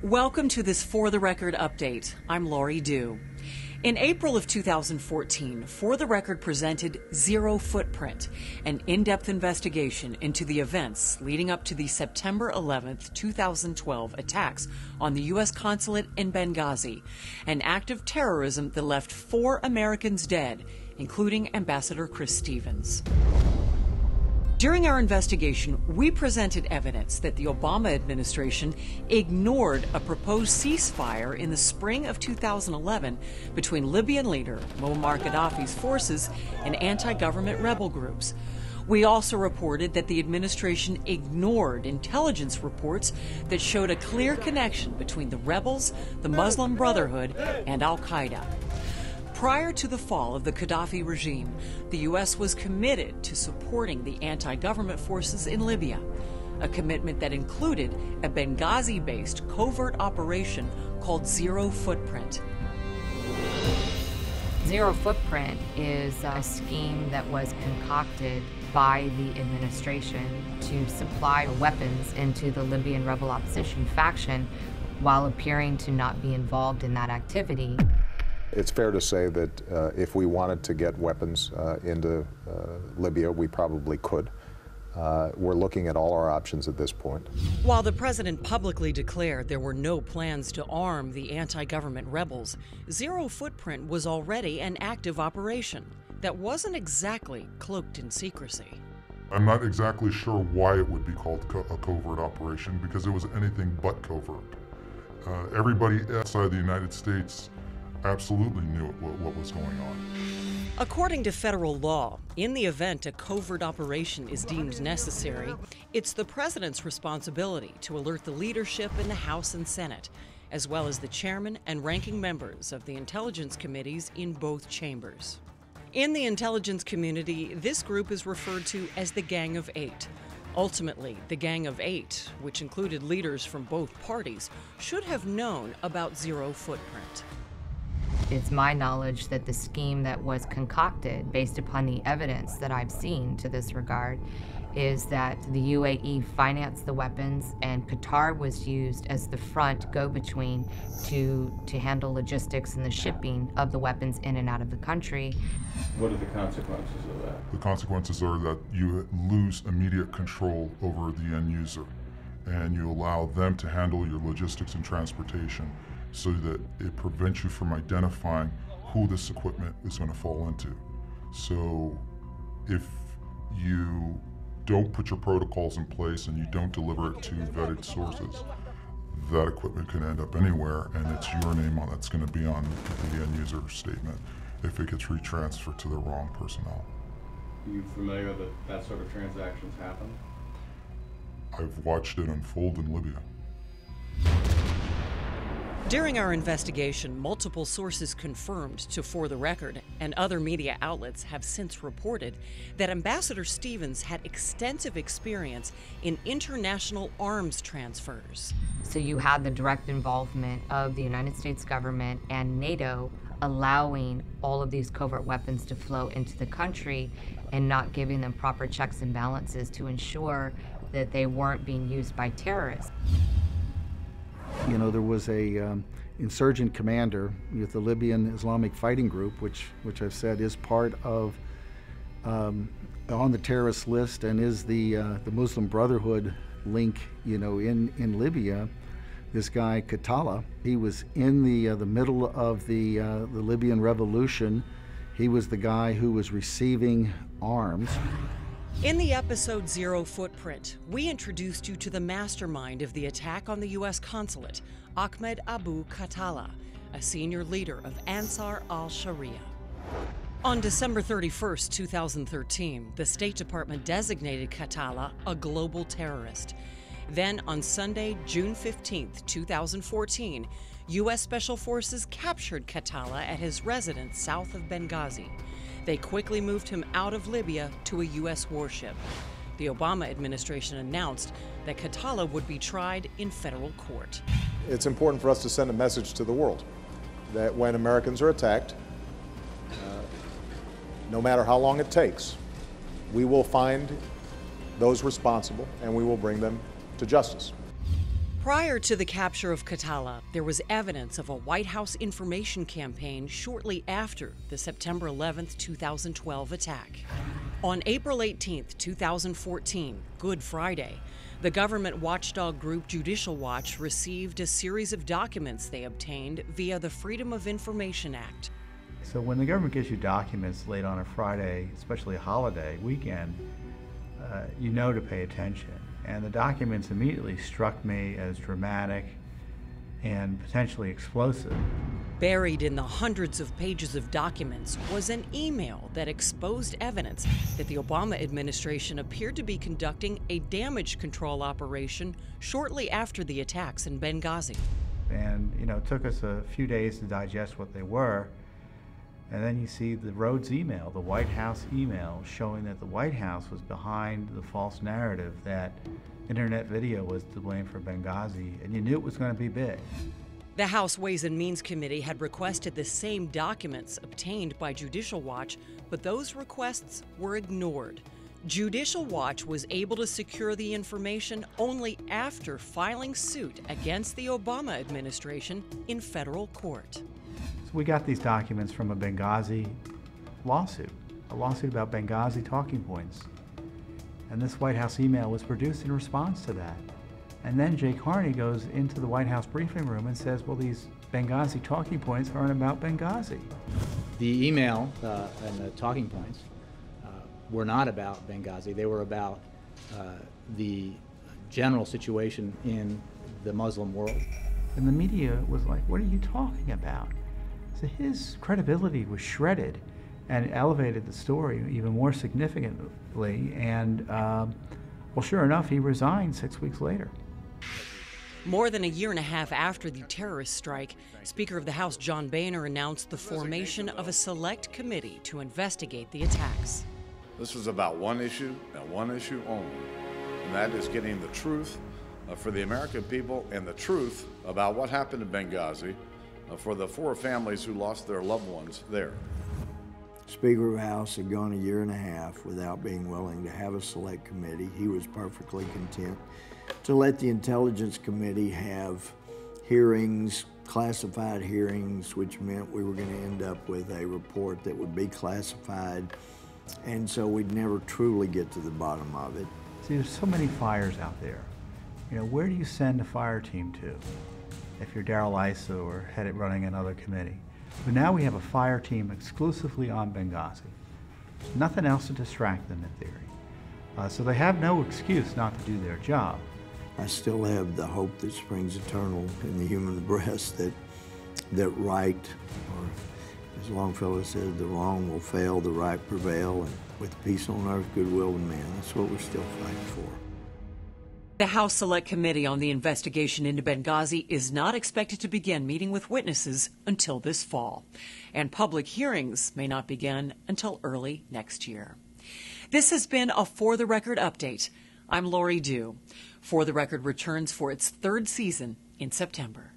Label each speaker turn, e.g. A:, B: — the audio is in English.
A: Welcome to this For the Record update. I'm Lori Dew. In April of 2014, For the Record presented Zero Footprint, an in-depth investigation into the events leading up to the September 11th, 2012 attacks on the U.S. consulate in Benghazi, an act of terrorism that left 4 Americans dead, including Ambassador Chris Stevens. During our investigation, we presented evidence that the Obama administration ignored a proposed ceasefire in the spring of 2011 between Libyan leader Muammar Gaddafi's forces and anti-government rebel groups. We also reported that the administration ignored intelligence reports that showed a clear connection between the rebels, the Muslim Brotherhood, and al-Qaeda. Prior to the fall of the Gaddafi regime, the U.S. was committed to supporting the anti-government forces in Libya, a commitment that included a Benghazi-based covert operation called Zero Footprint.
B: Zero Footprint is a scheme that was concocted by the administration to supply weapons into the Libyan rebel opposition faction while appearing to not be involved in that activity.
C: It's fair to say that if we wanted to get weapons into Libya, we probably could. We're looking at all our options at this point.
A: While the president publicly declared there were no plans to arm the anti-government rebels, Zero Footprint was already an active operation that wasn't exactly cloaked in secrecy.
D: I'm not exactly sure why it would be called a covert operation, because it was anything but covert. Everybody outside the United States absolutely knew what was going on.
A: According to federal law, in the event a covert operation is deemed necessary, it's the president's responsibility to alert the leadership in the House and Senate, as well as the chairman and ranking members of the intelligence committees in both chambers. In the intelligence community, this group is referred to as the Gang of Eight. Ultimately, the Gang of Eight, which included leaders from both parties, should have known about Zero Footprint.
B: It's my knowledge that the scheme that was concocted, based upon the evidence that I've seen to this regard, is that the UAE financed the weapons and Qatar was used as the front go-between to handle logistics and the shipping of the weapons in and out of the country.
E: What are the consequences of that?
D: The consequences are that you lose immediate control over the end user, and you allow them to handle your logistics and transportation, so that it prevents you from identifying who this equipment is going to fall into. So if you don't put your protocols in place and you don't deliver it to vetted sources, that equipment can end up anywhere, and it's your name on that's going to be on the end user statement if it gets retransferred to the wrong personnel.
E: Are you familiar that that sort of transactions happen?
D: I've watched it unfold in Libya.
A: During our investigation, multiple sources confirmed to For the Record, and other media outlets have since reported, that Ambassador Stevens had extensive experience in international arms transfers.
B: So you had the direct involvement of the United States government and NATO allowing all of these covert weapons to flow into the country and not giving them proper checks and balances to ensure that they weren't being used by terrorists.
F: You know, there was a insurgent commander with the Libyan Islamic Fighting Group, which I've said is part of, on the terrorist list, and is the Muslim Brotherhood link, you know, in Libya. This guy, Katala, he was in the middle of the Libyan revolution. He was the guy who was receiving arms.
A: In the episode Zero Footprint, we introduced you to the mastermind of the attack on the U.S. consulate, Ahmed Abu Katala, a senior leader of Ansar al-Sharia. On December 31st, 2013, the State Department designated Katala a global terrorist. Then on Sunday, June 15th, 2014, U.S. Special Forces captured Katala at his residence south of Benghazi. They quickly moved him out of Libya to a U.S. warship. The Obama administration announced that Katala would be tried in federal court.
C: It's important for us to send a message to the world that when Americans are attacked, no matter how long it takes, we will find those responsible and we will bring them to justice.
A: Prior to the capture of Khatallah, there was evidence of a White House information campaign shortly after the September 11, 2012 attack. On April 18, 2014, Good Friday, the government watchdog group Judicial Watch received a series of documents they obtained via the Freedom of Information Act.
G: So when the government gives you documents late on a Friday, especially a holiday weekend, you know to pay attention. And the documents immediately struck me as dramatic and potentially explosive.
A: Buried in the hundreds of pages of documents was an email that exposed evidence that the Obama administration appeared to be conducting a damage control operation shortly after the attacks in Benghazi.
G: And, it took us a few days to digest what they were. And then you see the Rhodes email, the White House email, showing that the White House was behind the false narrative that internet video was to blame for Benghazi, and you knew it was going to be big.
A: The House Ways and Means Committee had requested the same documents obtained by Judicial Watch, but those requests were ignored. Judicial Watch was able to secure the information only after filing suit against the Obama administration in federal court.
G: So we got these documents from a Benghazi lawsuit, a lawsuit about Benghazi talking points. And this White House email was produced in response to that. And then Jay Carney goes into the White House briefing room and says, well, these Benghazi talking points aren't about Benghazi.
H: The email and the talking points were not about Benghazi. They were about the general situation in the Muslim world.
G: And the media was like, what are you talking about? So his credibility was shredded and elevated the story even more significantly. And, well, sure enough, he resigned 6 weeks later.
A: More than a year and a half after the terrorist strike, Speaker of the House John Boehner announced the formation of a select committee to investigate the attacks.
I: This was about one issue and one issue only, and that is getting the truth for the American people and the truth about what happened in Benghazi for the 4 families who lost their loved ones there.
J: Speaker of the House had gone a year and a half without being willing to have a select committee. He was perfectly content to let the Intelligence Committee have hearings, classified hearings, which meant we were going to end up with a report that would be classified, and so we'd never truly get to the bottom of it.
G: See, there's so many fires out there. Where do you send a fire team to if you're Darrell Issa or running another committee? But now we have a fire team exclusively on Benghazi. There's nothing else to distract them in theory. So they have no excuse not to do their job.
J: I still have the hope that springs eternal in the human breast that right, or as Longfellow said, the wrong will fail, the right prevail, and with peace on earth, goodwill to men. That's what we're still fighting for.
A: The House Select Committee on the investigation into Benghazi is not expected to begin meeting with witnesses until this fall, and public hearings may not begin until early next year. This has been a For the Record update. I'm Lori Dew. For the Record returns for its 3rd season in September.